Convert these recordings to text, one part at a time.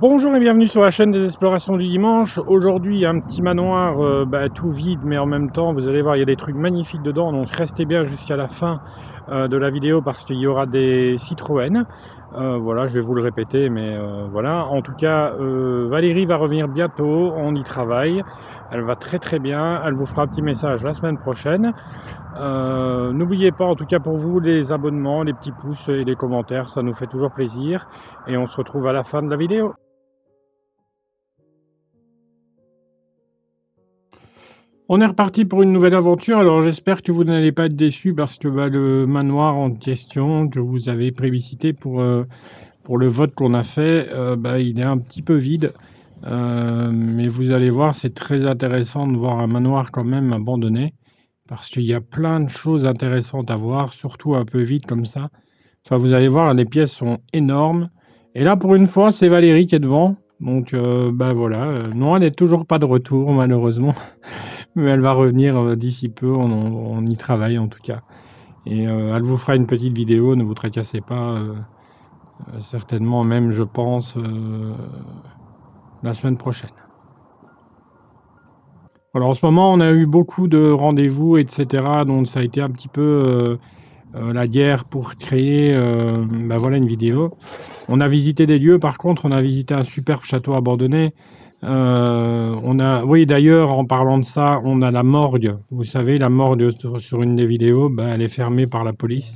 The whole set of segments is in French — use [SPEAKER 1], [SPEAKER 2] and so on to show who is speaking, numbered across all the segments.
[SPEAKER 1] Bonjour et bienvenue sur la chaîne des explorations du dimanche. Aujourd'hui un petit manoir tout vide, mais en même temps vous allez voir il y a des trucs magnifiques dedans, donc restez bien jusqu'à la fin de la vidéo parce qu'il y aura des Citroën. Voilà, je vais vous le répéter, mais voilà. En tout cas, Valérie va revenir bientôt, on y travaille. Elle va très bien, elle vous fera un petit message la semaine prochaine. N'oubliez pas en tout cas pour vous les abonnements, les petits pouces et les commentaires, ça nous fait toujours plaisir. Et on se retrouve à la fin de la vidéo. On est reparti pour une nouvelle aventure, alors j'espère que vous n'allez pas être déçus parce que le manoir en question que vous avez plébiscité pour le vote qu'on a fait, il est un petit peu vide. Mais vous allez voir, c'est très intéressant de voir un manoir quand même abandonné parce qu'il y a plein de choses intéressantes à voir, surtout un peu vide comme ça. Enfin, vous allez voir, les pièces sont énormes. Et là, pour une fois, c'est Valérie qui est devant. Donc, voilà. Non, elle n'est toujours pas de retour, malheureusement. Mais elle va revenir d'ici peu, on y travaille en tout cas. Et elle vous fera une petite vidéo, ne vous tracassez pas. Certainement même, je pense, la semaine prochaine. Alors en ce moment, on a eu beaucoup de rendez-vous, etc. Donc ça a été un petit peu la guerre pour créer voilà, une vidéo. On a visité des lieux, par contre, on a visité un superbe château abandonné. Oui, d'ailleurs, en parlant de ça, on a la morgue. Vous savez, la morgue sur une des vidéos, elle est fermée par la police.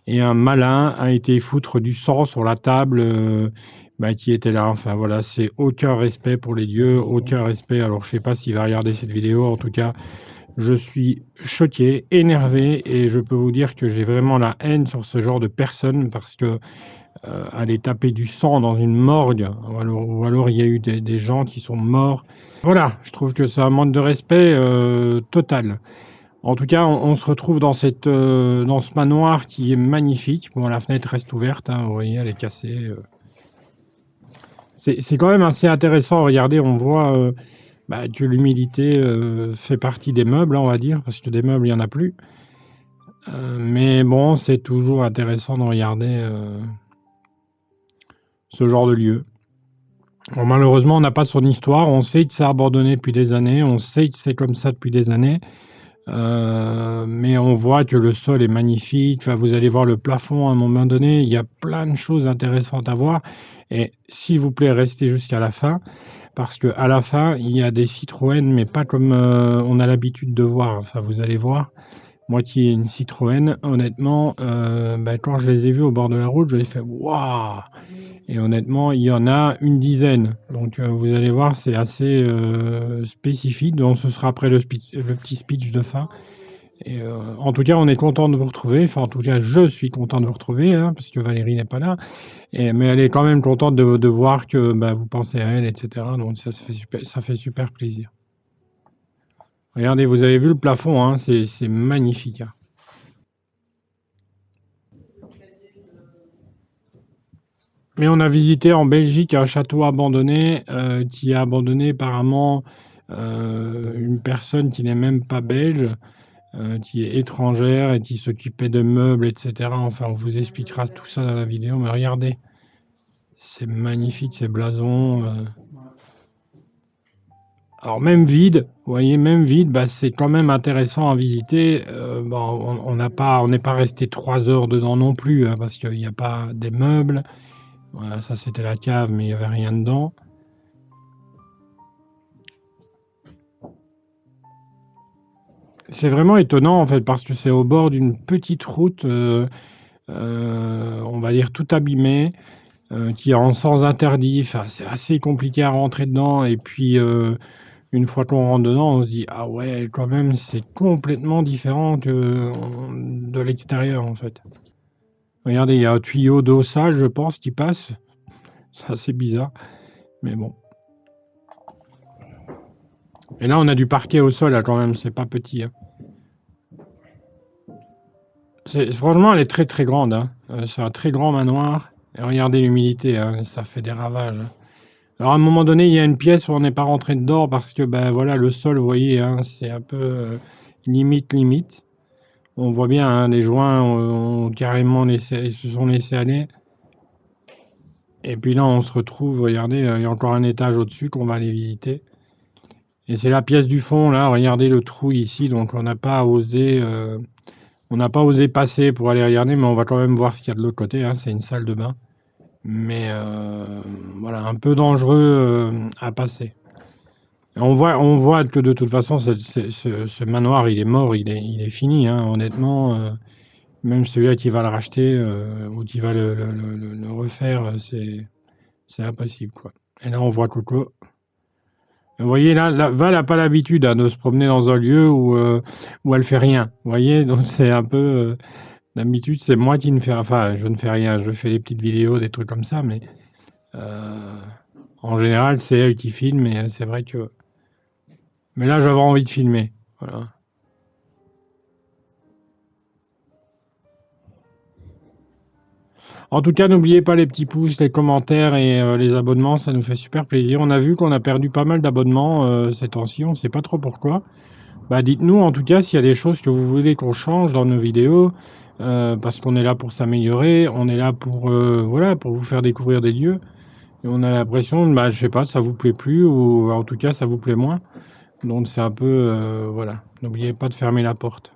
[SPEAKER 1] Et un malin a été foutre du sang sur la table qui était là. Enfin voilà, c'est aucun respect pour les dieux, aucun respect. Alors je sais pas s'il va regarder cette vidéo, en tout cas, je suis choqué, énervé, et je peux vous dire que j'ai vraiment la haine sur ce genre de personnes parce que aller taper du sang dans une morgue, ou alors il y a eu des gens qui sont morts. Voilà, je trouve que c'est un manque de respect total. En tout cas, on se retrouve dans ce manoir qui est magnifique. Bon, la fenêtre reste ouverte, hein, vous voyez, elle est cassée. C'est quand même assez intéressant. Regardez, on voit que l'humidité fait partie des meubles, on va dire, parce que des meubles, il n'y en a plus. Mais bon, c'est toujours intéressant de regarder ce genre de lieu. Bon, malheureusement, on n'a pas son histoire. On sait que c'est abandonné depuis des années. On sait que c'est comme ça depuis des années. Mais on voit que le sol est magnifique. Enfin, vous allez voir le plafond à un moment donné. Il y a plein de choses intéressantes à voir. Et s'il vous plaît, restez jusqu'à la fin. Parce qu'à la fin, il y a des Citroën, mais pas comme on a l'habitude de voir. Enfin, vous allez voir. Moi qui ai une Citroën, honnêtement, quand je les ai vus au bord de la route, je les ai fait waouh! Et honnêtement, il y en a une dizaine. Donc vous allez voir, c'est assez spécifique. Donc ce sera après le petit speech de fin. Et en tout cas, on est content de vous retrouver. Enfin, en tout cas, je suis content de vous retrouver, hein, parce que Valérie n'est pas là. Mais elle est quand même contente de voir que vous pensez à elle, etc. Donc ça fait super plaisir. Regardez, vous avez vu le plafond, hein, c'est magnifique. Hein. Mais on a visité en Belgique un château abandonné qui a abandonné apparemment une personne qui n'est même pas belge, qui est étrangère et qui s'occupait de meubles, etc. Enfin, on vous expliquera tout ça dans la vidéo, mais regardez, c'est magnifique, ces blasons. Alors même vide, vous voyez, même vide, c'est quand même intéressant à visiter. On n'est pas resté 3 heures dedans non plus, hein, parce qu'il n'y a pas des meubles. Voilà, ça c'était la cave, mais il n'y avait rien dedans. C'est vraiment étonnant en fait, parce que c'est au bord d'une petite route, on va dire tout abîmée, qui est en sens interdit. Enfin, c'est assez compliqué à rentrer dedans. Et puis, une fois qu'on rentre dedans, on se dit ah ouais, quand même, c'est complètement différent de l'extérieur en fait. Regardez, il y a un tuyau d'eau sale, je pense, qui passe. C'est assez bizarre, mais bon. Et là, on a du parquet au sol, là, quand même, c'est pas petit. Hein. Franchement, elle est très très grande. Hein. C'est un très grand manoir. Et regardez l'humidité, hein, ça fait des ravages. Alors à un moment donné, il y a une pièce où on n'est pas rentré dedans parce que voilà, le sol, vous voyez, hein, c'est un peu limite. On voit bien, hein, les joints ont carrément se sont laissés aller. Et puis là, on se retrouve, regardez, il y a encore un étage au-dessus qu'on va aller visiter. Et c'est la pièce du fond, là, regardez le trou ici, donc on n'a pas osé passer pour aller regarder, mais on va quand même voir ce qu'il y a de l'autre côté, hein, c'est une salle de bain. Mais voilà, un peu dangereux à passer. On voit que de toute façon, ce manoir, il est mort, il est fini, hein, honnêtement. Même celui-là qui va le racheter ou qui va le refaire, c'est impossible, quoi. Et là, on voit Coco. Vous voyez, là, Val n'a pas l'habitude hein, de se promener dans un lieu où elle fait rien. Vous voyez, donc c'est un peu. D'habitude, c'est moi qui ne fais. Enfin, je ne fais rien. Je fais des petites vidéos, des trucs comme ça, mais euh, en général, c'est elle qui filme. Et c'est vrai que. Mais là, j'avais envie de filmer. Voilà. En tout cas, n'oubliez pas les petits pouces, les commentaires et les abonnements, ça nous fait super plaisir. On a vu qu'on a perdu pas mal d'abonnements ces temps-ci, on ne sait pas trop pourquoi. Bah, dites-nous en tout cas s'il y a des choses que vous voulez qu'on change dans nos vidéos, parce qu'on est là pour s'améliorer, on est là pour voilà, pour vous faire découvrir des lieux. Et on a l'impression, bah, je sais pas, ça vous plaît plus ou en tout cas ça vous plaît moins. Donc c'est un peu voilà. N'oubliez pas de fermer la porte.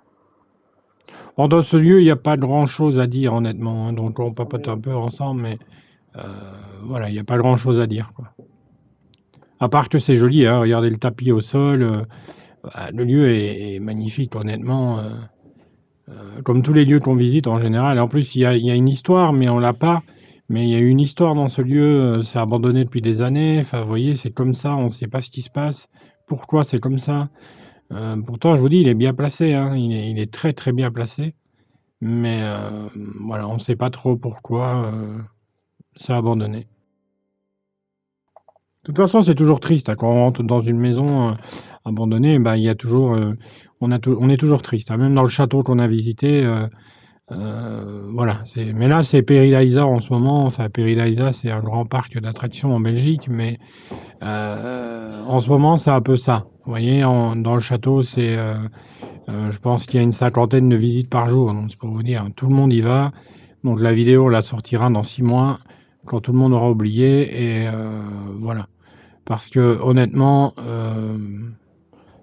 [SPEAKER 1] Bon, dans ce lieu, il n'y a pas grand-chose à dire honnêtement, hein, donc on papote un peu ensemble, mais euh, voilà, il n'y a pas grand-chose à dire, quoi. À part que c'est joli, hein, regardez le tapis au sol, bah, le lieu est magnifique, honnêtement. Comme tous les lieux qu'on visite en général. Et en plus, il y a une histoire, mais on l'a pas. Mais il y a eu une histoire dans ce lieu, c'est abandonné depuis des années. Enfin, vous voyez, c'est comme ça, on ne sait pas ce qui se passe. Pourquoi c'est comme ça? Pourtant, je vous dis, il est bien placé, hein, il est très très bien placé. Mais voilà, on ne sait pas trop pourquoi c'est abandonné. De toute façon, c'est toujours triste, hein, quand on rentre dans une maison abandonnée, bah, il y a toujours, on est toujours triste, hein. Même dans le château qu'on a visité, voilà. Mais là, c'est Peridaisa en ce moment. Enfin, Peridaisa, c'est un grand parc d'attractions en Belgique, mais en ce moment, c'est un peu ça. Vous voyez, dans le château, je pense qu'il y a une cinquantaine de visites par jour. Donc, c'est pour vous dire, tout le monde y va. Donc, la vidéo, on la sortira dans 6 mois, quand tout le monde aura oublié. Et voilà. Parce que, honnêtement,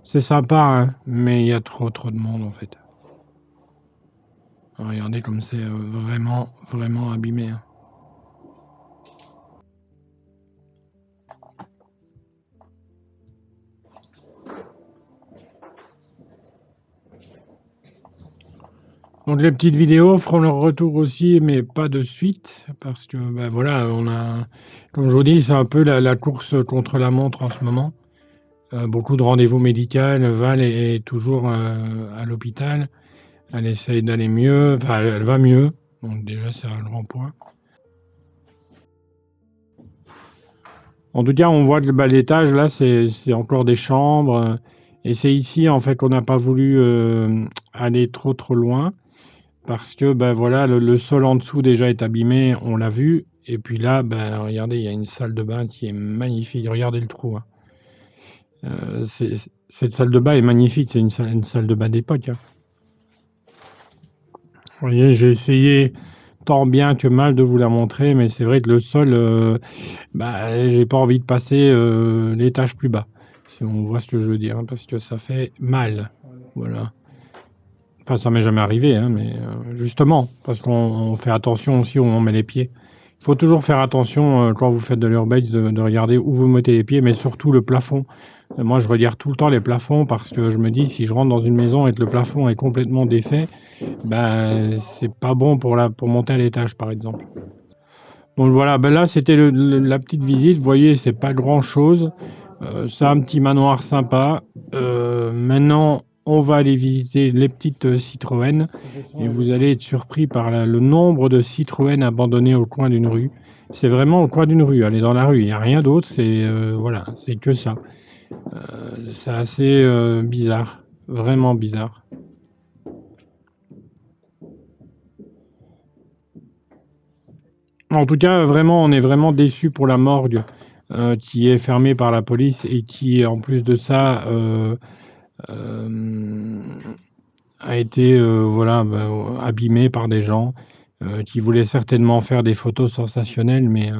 [SPEAKER 1] c'est sympa, hein, mais il y a trop de monde, en fait. Regardez comme c'est vraiment, vraiment abîmé, hein. Donc les petites vidéos feront leur retour aussi, mais pas de suite, parce que ben voilà, comme je vous dis, c'est un peu la course contre la montre en ce moment. Beaucoup de rendez-vous médicaux. Val est toujours à l'hôpital. Elle essaye d'aller mieux, enfin elle va mieux, donc déjà c'est un grand point. En tout cas, on voit que bah, l'étage là, c'est encore des chambres, et c'est ici en fait qu'on n'a pas voulu aller trop loin. Parce que ben voilà, le sol en dessous déjà est abîmé, on l'a vu. Et puis là, ben regardez, il y a une salle de bain qui est magnifique. Regardez le trou, hein. Cette salle de bain est magnifique, c'est une salle de bain d'époque, hein. Vous voyez, j'ai essayé tant bien que mal de vous la montrer, mais c'est vrai que le sol, bah, j'ai pas envie de passer l'étage plus bas, si on voit ce que je veux dire, hein, parce que ça fait mal. Voilà. Enfin, ça m'est jamais arrivé, hein, mais justement, parce qu'on fait attention aussi où on met les pieds. Il faut toujours faire attention quand vous faites de l'urbex de regarder où vous mettez les pieds, mais surtout le plafond. Moi, je regarde tout le temps les plafonds parce que je me dis si je rentre dans une maison et que le plafond est complètement défait, ben c'est pas bon pour monter à l'étage, par exemple. Donc voilà, ben là c'était la petite visite. Vous voyez, c'est pas grand chose. C'est un petit manoir sympa. Maintenant, on va aller visiter les petites Citroën et vous allez être surpris par le nombre de Citroën abandonnées au coin d'une rue. C'est vraiment au coin d'une rue. Allez dans la rue, il n'y a rien d'autre. C'est voilà, c'est que ça. C'est assez bizarre, vraiment bizarre. En tout cas, vraiment, on est vraiment déçu pour la morgue qui est fermée par la police et qui, en plus de ça, euh, a été voilà, abîmée par des gens qui voulaient certainement faire des photos sensationnelles, mais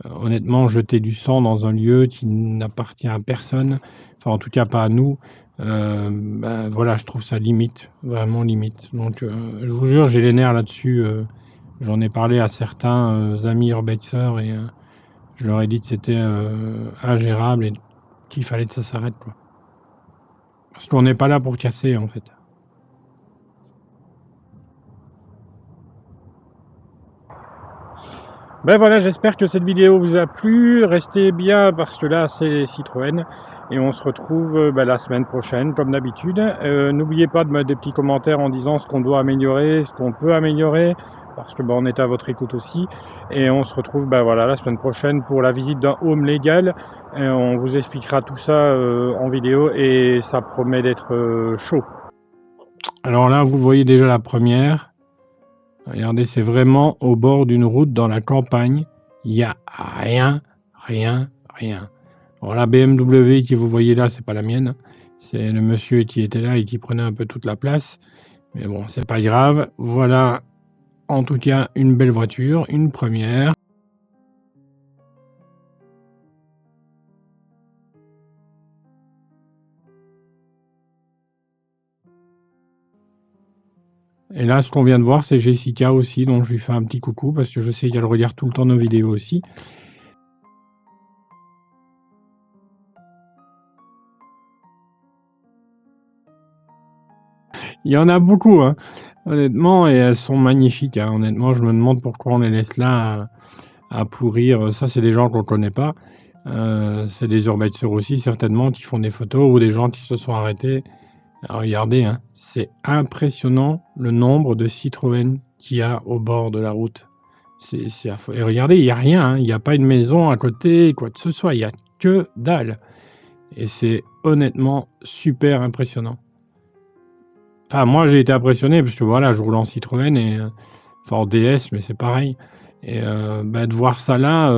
[SPEAKER 1] Honnêtement, jeter du sang dans un lieu qui n'appartient à personne, enfin en tout cas pas à nous, voilà, je trouve ça limite, vraiment limite. Donc je vous jure, j'ai les nerfs là-dessus, j'en ai parlé à certains, amis urbexeurs et je leur ai dit que c'était, ingérable et qu'il fallait que ça s'arrête, quoi. Parce qu'on n'est pas là pour casser, en fait. Ben voilà, j'espère que cette vidéo vous a plu. Restez bien parce que là, c'est Citroën. Et on se retrouve la semaine prochaine, comme d'habitude. N'oubliez pas de mettre des petits commentaires en disant ce qu'on doit améliorer, ce qu'on peut améliorer, parce que on est à votre écoute aussi. Et on se retrouve voilà, la semaine prochaine pour la visite d'un home légal. Et on vous expliquera tout ça en vidéo et ça promet d'être chaud. Alors là, vous voyez déjà la première. Regardez, c'est vraiment au bord d'une route dans la campagne. Il n'y a rien, rien, rien. Alors la BMW que vous voyez là, c'est pas la mienne. C'est le monsieur qui était là et qui prenait un peu toute la place. Mais bon, c'est pas grave. Voilà, en tout cas, une belle voiture, une première. Et là, ce qu'on vient de voir, c'est Jessica aussi, donc je lui fais un petit coucou parce que je sais qu'elle regarde tout le temps nos vidéos aussi. Il y en a beaucoup, hein, honnêtement, et elles sont magnifiques. Hein. Honnêtement, je me demande pourquoi on les laisse là à pourrir. Ça, c'est des gens qu'on ne connaît pas. C'est des urbexeurs aussi, certainement, qui font des photos ou des gens qui se sont arrêtés. Alors, regardez, hein, c'est impressionnant le nombre de Citroën qu'il y a au bord de la route. C'est affreux. Et regardez, il n'y a rien, hein, il n'y a pas une maison à côté, quoi que ce soit, il n'y a que dalle. Et c'est honnêtement super impressionnant. Enfin, moi, j'ai été impressionné parce que voilà, je roule en Citroën et enfin en DS, mais c'est pareil. Et de voir ça là,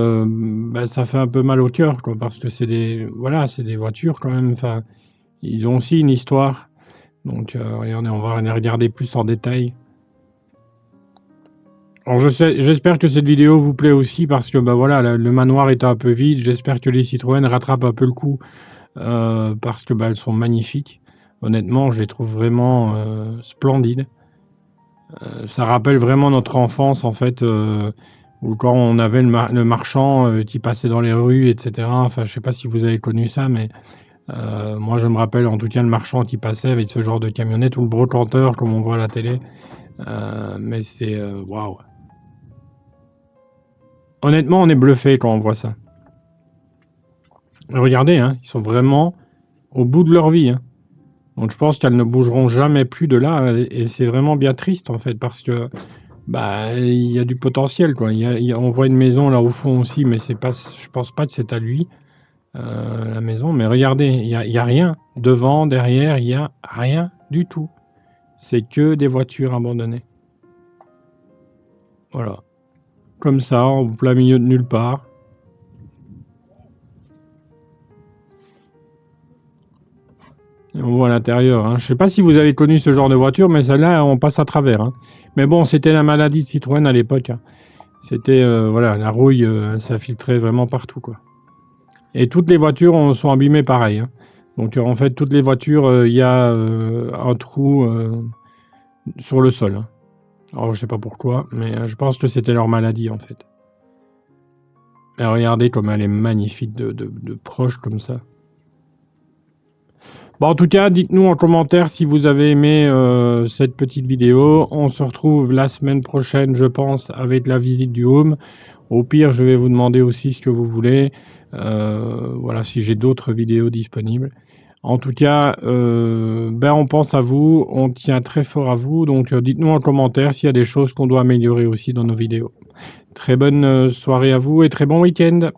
[SPEAKER 1] ça fait un peu mal au cœur, quoi, parce que c'est des voitures quand même. Enfin, ils ont aussi une histoire. Donc, regardez, on va les regarder plus en détail. Alors, j'espère que cette vidéo vous plaît aussi parce que voilà, le manoir est un peu vide. J'espère que les Citroën rattrapent un peu le coup parce que elles sont magnifiques. Honnêtement, je les trouve vraiment splendides. Ça rappelle vraiment notre enfance, en fait, où quand on avait le marchand qui passait dans les rues, etc. Enfin, je sais pas si vous avez connu ça, mais moi, je me rappelle en tout cas le marchand qui passait avec ce genre de camionnette ou le brocanteur, comme on voit à la télé. Mais c'est waouh. Honnêtement, on est bluffé quand on voit ça. Regardez, hein, ils sont vraiment au bout de leur vie. Hein. Donc je pense qu'elles ne bougeront jamais plus de là, et c'est vraiment bien triste en fait, parce que il y a du potentiel, quoi. On voit une maison là au fond aussi, mais c'est pas, je pense pas que c'est à lui la maison. Mais regardez, il y a rien devant, derrière, il y a rien du tout. C'est que des voitures abandonnées. Voilà, comme ça, en plein milieu de nulle part. Et on voit à l'intérieur. Hein. Je sais pas si vous avez connu ce genre de voiture, mais celle-là, on passe à travers. Hein. Mais bon, c'était la maladie de Citroën à l'époque. Hein. C'était, voilà, la rouille, ça filtrait vraiment partout, quoi. Et toutes les voitures sont abîmées pareil. Hein. Donc, en fait, toutes les voitures, il y a un trou sur le sol. Hein. Alors, je sais pas pourquoi, mais je pense que c'était leur maladie, en fait. Et regardez comme elle est magnifique de proche, comme ça. Bon, en tout cas, dites-nous en commentaire si vous avez aimé cette petite vidéo. On se retrouve la semaine prochaine, je pense, avec la visite du home. Au pire, je vais vous demander aussi ce que vous voulez. Voilà, si j'ai d'autres vidéos disponibles. En tout cas, on pense à vous, on tient très fort à vous. Donc, dites-nous en commentaire s'il y a des choses qu'on doit améliorer aussi dans nos vidéos. Très bonne soirée à vous et très bon week-end.